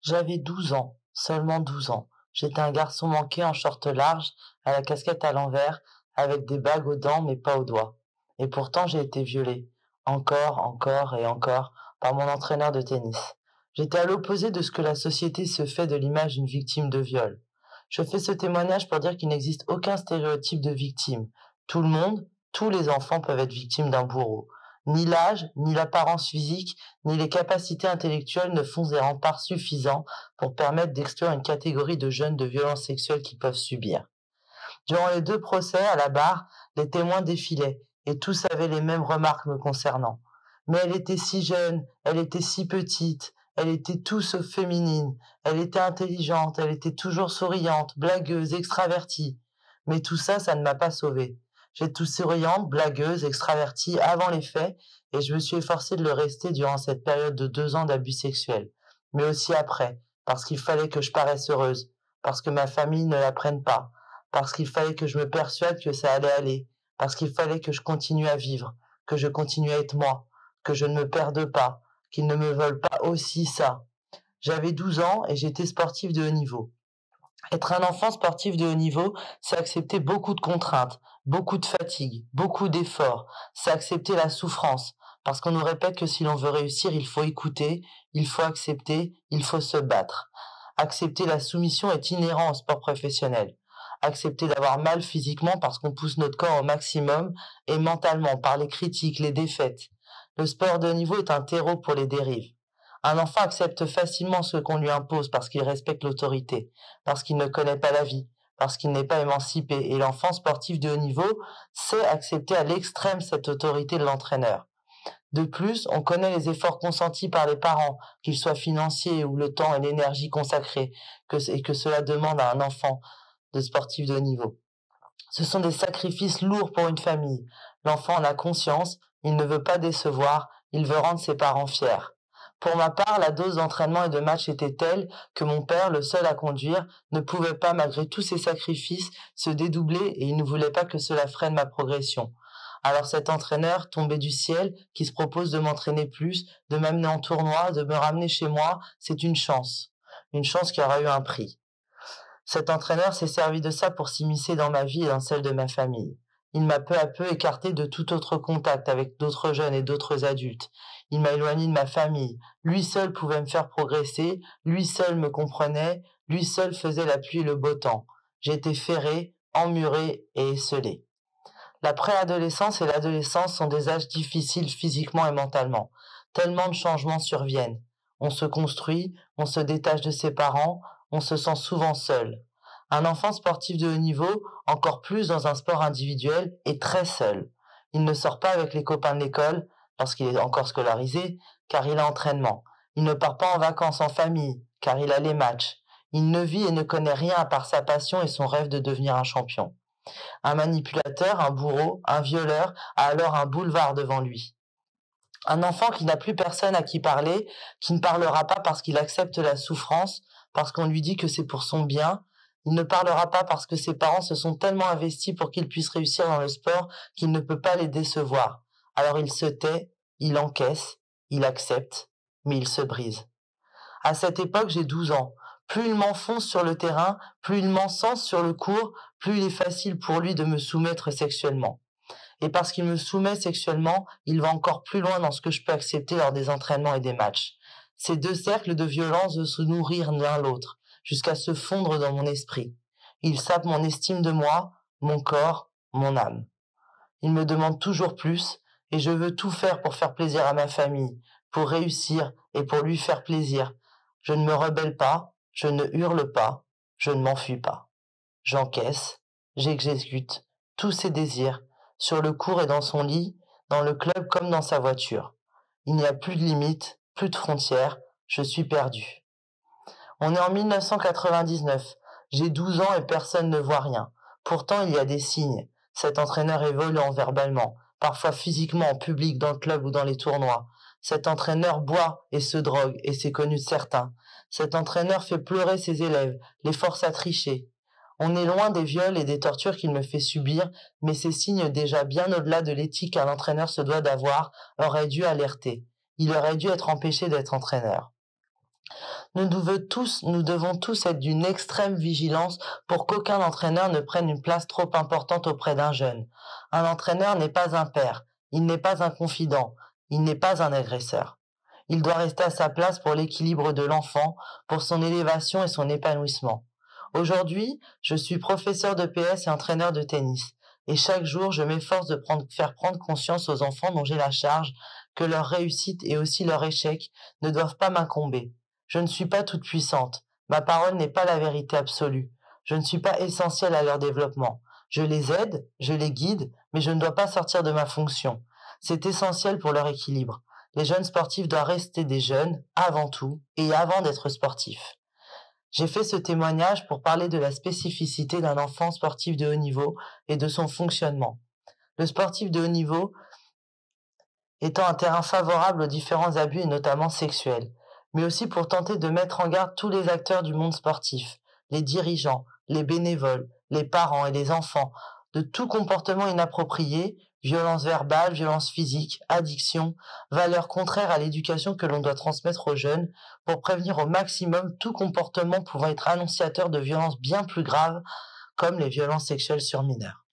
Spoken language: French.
J'avais 12 ans, seulement 12 ans. J'étais un garçon manqué en short large, à la casquette à l'envers, avec des bagues aux dents mais pas aux doigts. Et pourtant j'ai été violé, encore et encore, par mon entraîneur de tennis. J'étais à l'opposé de ce que la société se fait de l'image d'une victime de viol. Je fais ce témoignage pour dire qu'il n'existe aucun stéréotype de victime. Tout le monde, tous les enfants peuvent être victimes d'un bourreau. Ni l'âge, ni l'apparence physique, ni les capacités intellectuelles ne font des remparts suffisants pour permettre d'exclure une catégorie de jeunes de violences sexuelles qu'ils peuvent subir. Durant les 2 procès, à la barre, les témoins défilaient, et tous avaient les mêmes remarques me concernant. Mais elle était si jeune, elle était si petite, elle était tout sauf féminine, elle était intelligente, elle était toujours souriante, blagueuse, extravertie. Mais tout ça, ça ne m'a pas sauvée. J'étais tout souriante, blagueuse, extravertie avant les faits, et je me suis efforcée de le rester durant cette période de 2 ans d'abus sexuels. Mais aussi après, parce qu'il fallait que je paraisse heureuse, parce que ma famille ne l'apprenne pas, parce qu'il fallait que je me persuade que ça allait aller, parce qu'il fallait que je continue à vivre, que je continue à être moi, que je ne me perde pas, qu'ils ne me veulent pas aussi ça. J'avais 12 ans et j'étais sportif de haut niveau. Être un enfant sportif de haut niveau, c'est accepter beaucoup de contraintes, beaucoup de fatigue, beaucoup d'efforts, c'est accepter la souffrance, parce qu'on nous répète que si l'on veut réussir, il faut écouter, il faut accepter, il faut se battre. Accepter la soumission est inhérent au sport professionnel. Accepter d'avoir mal physiquement parce qu'on pousse notre corps au maximum et mentalement par les critiques, les défaites. Le sport de haut niveau est un terreau pour les dérives. Un enfant accepte facilement ce qu'on lui impose parce qu'il respecte l'autorité, parce qu'il ne connaît pas la vie, parce qu'il n'est pas émancipé. Et l'enfant sportif de haut niveau sait accepter à l'extrême cette autorité de l'entraîneur. De plus, on connaît les efforts consentis par les parents, qu'ils soient financiers ou le temps et l'énergie consacrés, et que cela demande à un enfant de sportif de haut niveau. Ce sont des sacrifices lourds pour une famille. L'enfant en a conscience, il ne veut pas décevoir, il veut rendre ses parents fiers. Pour ma part, la dose d'entraînement et de match était telle que mon père, le seul à conduire, ne pouvait pas, malgré tous ses sacrifices, se dédoubler et il ne voulait pas que cela freine ma progression. Alors cet entraîneur, tombé du ciel, qui se propose de m'entraîner plus, de m'amener en tournoi, de me ramener chez moi, c'est une chance qui aura eu un prix. Cet entraîneur s'est servi de ça pour s'immiscer dans ma vie et dans celle de ma famille. Il m'a peu à peu écarté de tout autre contact avec d'autres jeunes et d'autres adultes. Il m'a éloigné de ma famille. Lui seul pouvait me faire progresser, lui seul me comprenait, lui seul faisait la pluie et le beau temps. J'étais ferré, emmuré et esseulé. La préadolescence et l'adolescence sont des âges difficiles physiquement et mentalement. Tellement de changements surviennent. On se construit, on se détache de ses parents, on se sent souvent seul. Un enfant sportif de haut niveau, encore plus dans un sport individuel, est très seul. Il ne sort pas avec les copains de l'école, lorsqu'il est encore scolarisé, car il a entraînement. Il ne part pas en vacances en famille, car il a les matchs. Il ne vit et ne connaît rien à part sa passion et son rêve de devenir un champion. Un manipulateur, un bourreau, un violeur a alors un boulevard devant lui. Un enfant qui n'a plus personne à qui parler, qui ne parlera pas parce qu'il accepte la souffrance, parce qu'on lui dit que c'est pour son bien. Il ne parlera pas parce que ses parents se sont tellement investis pour qu'il puisse réussir dans le sport qu'il ne peut pas les décevoir. Alors il se tait, il encaisse, il accepte, mais il se brise. À cette époque, j'ai 12 ans. Plus il m'enfonce sur le terrain, plus il m'encense sur le court, plus il est facile pour lui de me soumettre sexuellement. Et parce qu'il me soumet sexuellement, il va encore plus loin dans ce que je peux accepter lors des entraînements et des matchs. Ces 2 cercles de violence de se nourrir l'un l'autre, jusqu'à se fondre dans mon esprit. Il sape mon estime de moi, mon corps, mon âme. Il me demande toujours plus, et je veux tout faire pour faire plaisir à ma famille, pour réussir et pour lui faire plaisir. Je ne me rebelle pas, je ne hurle pas, je ne m'enfuis pas. J'encaisse, j'exécute tous ses désirs, sur le court et dans son lit, dans le club comme dans sa voiture. Il n'y a plus de limites, plus de frontières, je suis perdu. On est en 1999, j'ai 12 ans et personne ne voit rien. Pourtant, il y a des signes. Cet entraîneur est violent verbalement, parfois physiquement en public dans le club ou dans les tournois. Cet entraîneur boit et se drogue, et c'est connu de certains. Cet entraîneur fait pleurer ses élèves, les force à tricher. On est loin des viols et des tortures qu'il me fait subir, mais ces signes déjà bien au-delà de l'éthique qu'un entraîneur se doit d'avoir auraient dû alerter. Il aurait dû être empêché d'être entraîneur. Nous devons tous être d'une extrême vigilance pour qu'aucun entraîneur ne prenne une place trop importante auprès d'un jeune. Un entraîneur n'est pas un père, il n'est pas un confident, il n'est pas un agresseur. Il doit rester à sa place pour l'équilibre de l'enfant, pour son élévation et son épanouissement. Aujourd'hui, je suis professeur de PS et entraîneur de tennis. Et chaque jour, je m'efforce de faire prendre conscience aux enfants dont j'ai la charge que leur réussite et aussi leur échec ne doivent pas m'incomber. Je ne suis pas toute puissante. Ma parole n'est pas la vérité absolue. Je ne suis pas essentielle à leur développement. Je les aide, je les guide, mais je ne dois pas sortir de ma fonction. C'est essentiel pour leur équilibre. Les jeunes sportifs doivent rester des jeunes, avant tout, et avant d'être sportifs. J'ai fait ce témoignage pour parler de la spécificité d'un enfant sportif de haut niveau et de son fonctionnement. Le sportif de haut niveau étant un terrain favorable aux différents abus et notamment sexuels, mais aussi pour tenter de mettre en garde tous les acteurs du monde sportif, les dirigeants, les bénévoles, les parents et les enfants, de tout comportement inapproprié, violence verbale, violence physique, addiction, valeurs contraires à l'éducation que l'on doit transmettre aux jeunes, pour prévenir au maximum tout comportement pouvant être annonciateur de violences bien plus graves, comme les violences sexuelles sur mineurs.